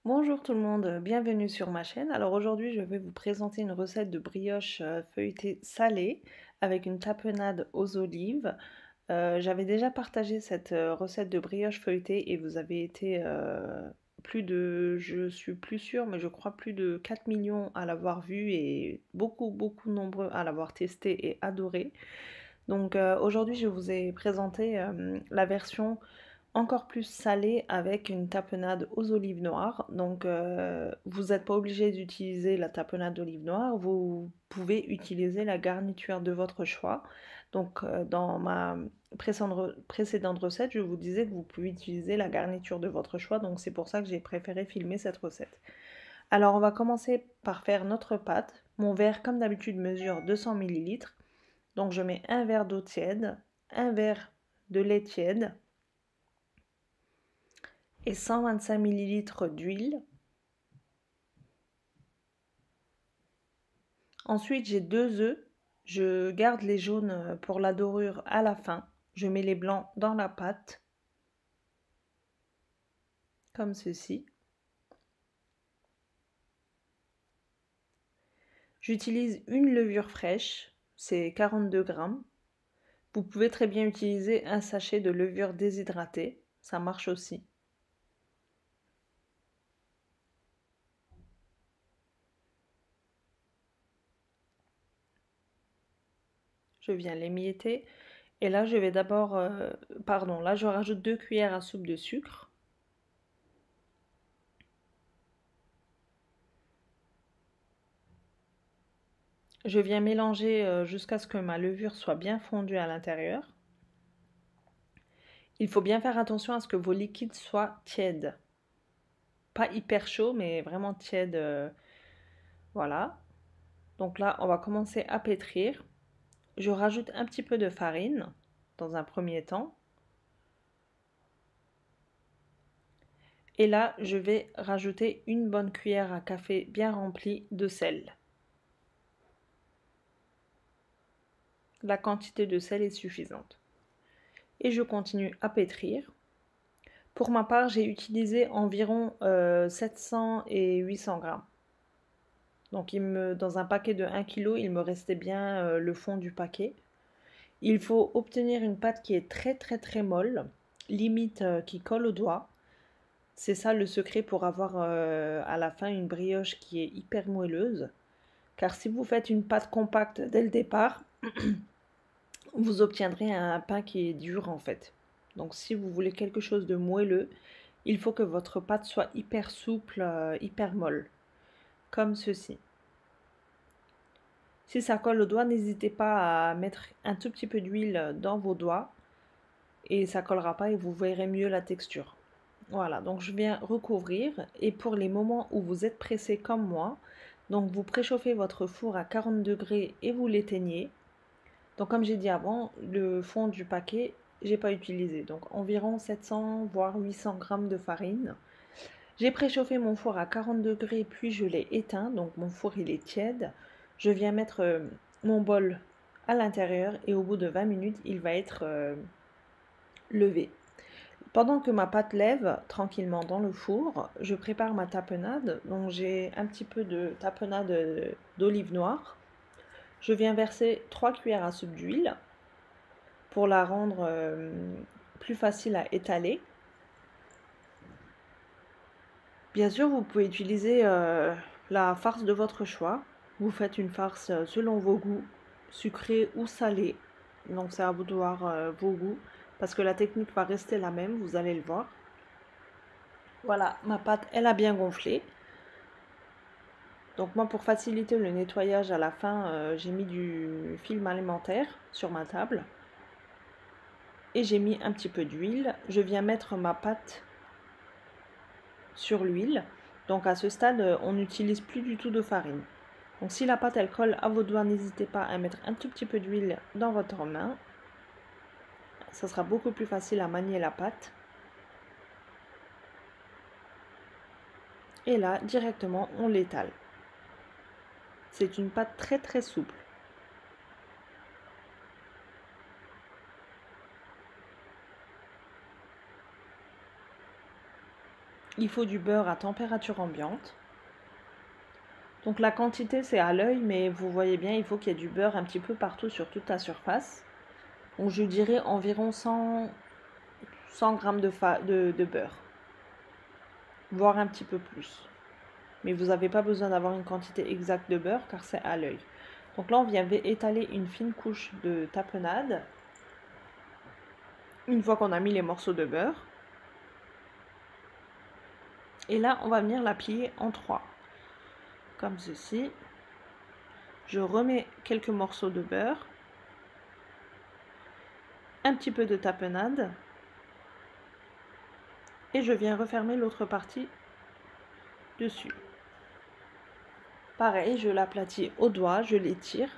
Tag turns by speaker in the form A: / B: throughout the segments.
A: Bonjour tout le monde, bienvenue sur ma chaîne. Alors aujourd'hui, je vais vous présenter une recette de brioche feuilletée salée avec une tapenade aux olives. J'avais déjà partagé cette recette de brioche feuilletée et vous avez été plus de, je suis plus sûre, mais je crois plus de 4 millions à l'avoir vue et beaucoup nombreux à l'avoir testé et adoré. Donc aujourd'hui, je vous ai présenté la version encore plus salé avec une tapenade aux olives noires. Donc vous n'êtes pas obligé d'utiliser la tapenade d'olives noires, vous pouvez utiliser la garniture de votre choix. Donc dans ma précédente recette, je vous disais que vous pouvez utiliser la garniture de votre choix, donc c'est pour ça que j'ai préféré filmer cette recette. Alors on va commencer par faire notre pâte. Mon verre comme d'habitude mesure 200 millilitres. Donc je mets un verre d'eau tiède, un verre de lait tiède, et 125 millilitres d'huile. Ensuite, j'ai 2 œufs. Je garde les jaunes pour la dorure à la fin. Je mets les blancs dans la pâte, comme ceci. J'utilise une levure fraîche, c'est 42 grammes. Vous pouvez très bien utiliser un sachet de levure déshydratée, ça marche aussi. Je viens l'émietter. Et là, je vais d'abord, pardon, là je rajoute 2 cuillères à soupe de sucre. Je viens mélanger jusqu'à ce que ma levure soit bien fondue à l'intérieur. Il faut bien faire attention à ce que vos liquides soient tièdes. Pas hyper chaud, mais vraiment tiède. Voilà. Donc là, on va commencer à pétrir. Je rajoute un petit peu de farine dans un premier temps. Et là, je vais rajouter une bonne cuillère à café bien remplie de sel. La quantité de sel est suffisante. Et je continue à pétrir. Pour ma part, j'ai utilisé environ 700 et 800 grammes. Donc dans un paquet de 1 kg, il me restait bien le fond du paquet. Il faut obtenir une pâte qui est très molle, limite qui colle au doigt. C'est ça le secret pour avoir à la fin une brioche qui est hyper moelleuse. Car si vous faites une pâte compacte dès le départ, vous obtiendrez un pain qui est dur en fait. Donc si vous voulez quelque chose de moelleux, il faut que votre pâte soit hyper souple, hyper molle, comme ceci. Si ça colle au doigt, n'hésitez pas à mettre un tout petit peu d'huile dans vos doigts et ça collera pas et vous verrez mieux la texture. Voilà, donc je viens recouvrir et pour les moments où vous êtes pressé comme moi, donc vous préchauffez votre four à 40 degrés et vous l'éteignez. Donc comme j'ai dit avant, le fond du paquet, j'ai pas utilisé, donc environ 700 voire 800 grammes de farine. J'ai préchauffé mon four à 40 degrés puis je l'ai éteint, donc mon four il est tiède. Je viens mettre mon bol à l'intérieur et au bout de 20 minutes, il va être levé. Pendant que ma pâte lève tranquillement dans le four, je prépare ma tapenade. Donc j'ai un petit peu de tapenade d'olive noire. Je viens verser 3 cuillères à soupe d'huile pour la rendre plus facile à étaler. Bien sûr, vous pouvez utiliser la farce de votre choix. Vous faites une farce selon vos goûts, sucré ou salé. Donc c'est à vous de voir vos goûts parce que la technique va rester la même, vous allez le voir. Voilà, ma pâte, elle a bien gonflé. Donc moi, pour faciliter le nettoyage à la fin, j'ai mis du film alimentaire sur ma table. Et j'ai mis un petit peu d'huile. Je viens mettre ma pâte sur l'huile. Donc à ce stade, on n'utilise plus du tout de farine. Donc si la pâte elle colle à vos doigts, n'hésitez pas à mettre un tout petit peu d'huile dans votre main. Ça sera beaucoup plus facile à manier la pâte. Et là, directement, on l'étale. C'est une pâte très souple. il faut du beurre à température ambiante. Donc la quantité c'est à l'œil, mais vous voyez bien, il faut qu'il y ait du beurre un petit peu partout sur toute la surface. Donc je dirais environ 100 g de beurre, voire un petit peu plus. Mais vous n'avez pas besoin d'avoir une quantité exacte de beurre car c'est à l'œil. Donc là on vient étaler une fine couche de tapenade. Une fois qu'on a mis les morceaux de beurre. Et là on va venir la plier en 3. Comme ceci. Je remets quelques morceaux de beurre. Un petit peu de tapenade. Et je viens refermer l'autre partie dessus. Pareil, je l'aplatis au doigt, je l'étire.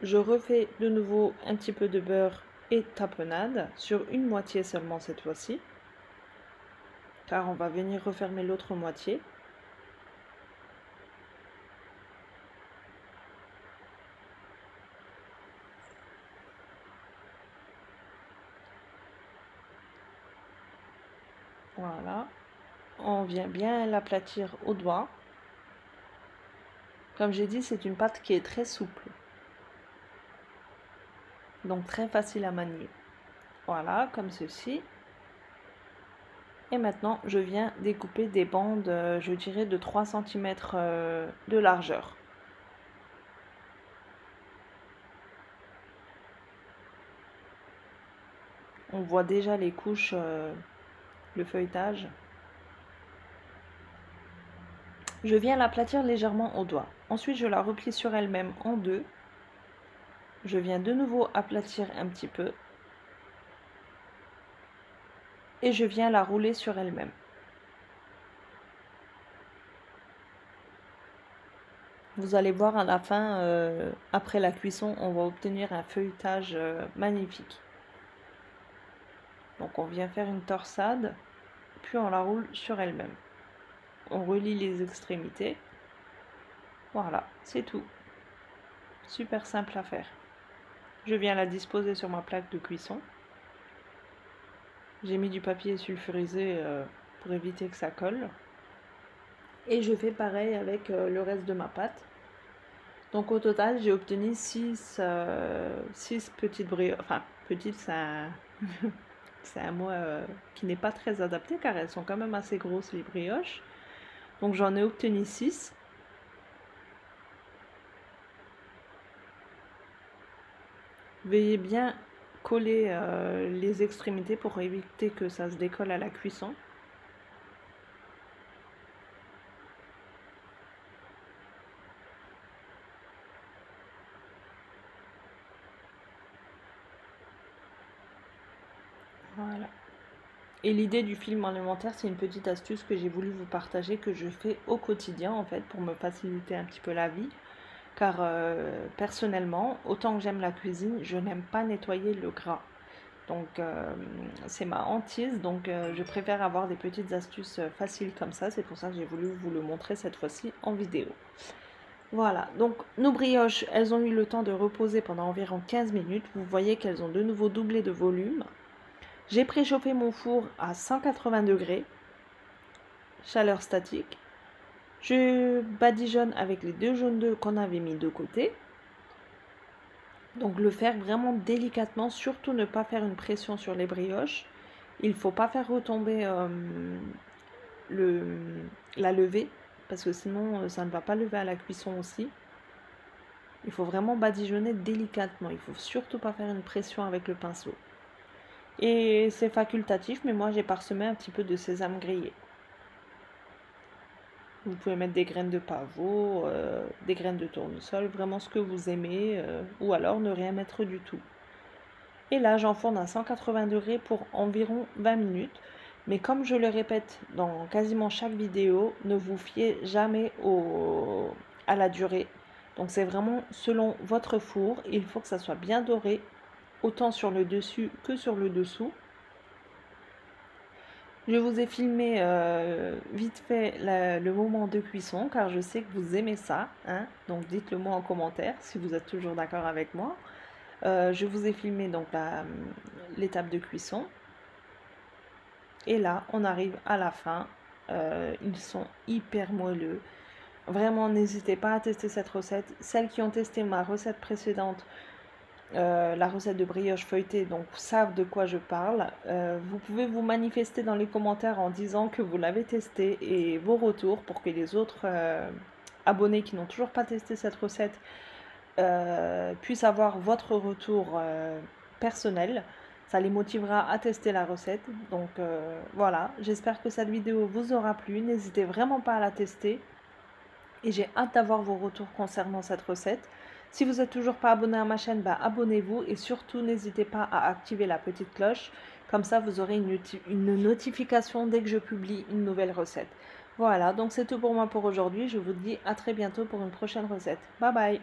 A: Je refais de nouveau un petit peu de beurre et tapenade sur une moitié seulement cette fois-ci. Car on va venir refermer l'autre moitié. Voilà. On vient bien l'aplatir au doigt. Comme j'ai dit, c'est une pâte qui est très souple. Donc très facile à manier. Voilà, comme ceci. Et maintenant, je viens découper des bandes, je dirais, de 3 cm de largeur. On voit déjà les couches, le feuilletage. Je viens l'aplatir légèrement au doigt. Ensuite, je la replie sur elle-même en deux. Je viens de nouveau aplatir un petit peu. Et je viens la rouler sur elle-même. Vous allez voir à la fin, après la cuisson, on va obtenir un feuilletage magnifique. Donc on vient faire une torsade, puis on la roule sur elle-même. On relie les extrémités. Voilà, c'est tout. Super simple à faire. Je viens la disposer sur ma plaque de cuisson. J'ai mis du papier sulfurisé pour éviter que ça colle. Et je fais pareil avec le reste de ma pâte. Donc au total, j'ai obtenu 6 petites brioches. Enfin, petites, c'est un mot qui n'est pas très adapté car elles sont quand même assez grosses les brioches. Donc j'en ai obtenu 6. Veuillez bien coller les extrémités pour éviter que ça se décolle à la cuisson. Voilà. Et l'idée du film alimentaire, c'est une petite astuce que j'ai voulu vous partager, que je fais au quotidien en fait, pour me faciliter un petit peu la vie. Car personnellement, autant que j'aime la cuisine, je n'aime pas nettoyer le gras. Donc c'est ma hantise, donc je préfère avoir des petites astuces faciles comme ça. C'est pour ça que j'ai voulu vous le montrer cette fois-ci en vidéo. Voilà, donc nos brioches, elles ont eu le temps de reposer pendant environ 15 minutes. Vous voyez qu'elles ont de nouveau doublé de volume. J'ai préchauffé mon four à 180 degrés, chaleur statique. Je badigeonne avec les 2 jaunes d'œufs qu'on avait mis de côté. Donc le faire vraiment délicatement, surtout ne pas faire une pression sur les brioches. Il ne faut pas faire retomber la levée, parce que sinon ça ne va pas lever à la cuisson aussi. Il faut vraiment badigeonner délicatement, il ne faut surtout pas faire une pression avec le pinceau. Et c'est facultatif, mais moi j'ai parsemé un petit peu de sésame grillé. Vous pouvez mettre des graines de pavot, des graines de tournesol, vraiment ce que vous aimez, ou alors ne rien mettre du tout. Et là, j'enfourne à 180 degrés pour environ 20 minutes. Mais comme je le répète dans quasiment chaque vidéo, ne vous fiez jamais à la durée. Donc c'est vraiment selon votre four. Il faut que ça soit bien doré, autant sur le dessus que sur le dessous. Je vous ai filmé vite fait le moment de cuisson car je sais que vous aimez ça, hein, donc dites-le moi en commentaire si vous êtes toujours d'accord avec moi. Je vous ai filmé donc l'étape de cuisson. Et là, on arrive à la fin. Ils sont hyper moelleux. Vraiment, n'hésitez pas à tester cette recette. Celles qui ont testé ma recette précédente, la recette de brioche feuilletée, donc savent de quoi je parle. Vous pouvez vous manifester dans les commentaires en disant que vous l'avez testé et vos retours pour que les autres abonnés qui n'ont toujours pas testé cette recette puissent avoir votre retour personnel. Ça les motivera à tester la recette. Donc voilà, j'espère que cette vidéo vous aura plu. N'hésitez vraiment pas à la tester. Et j'ai hâte d'avoir vos retours concernant cette recette. Si vous n'êtes toujours pas abonné à ma chaîne, abonnez-vous et surtout n'hésitez pas à activer la petite cloche. Comme ça, vous aurez une notification dès que je publie une nouvelle recette. Voilà, donc c'est tout pour moi pour aujourd'hui. Je vous dis à très bientôt pour une prochaine recette. Bye bye!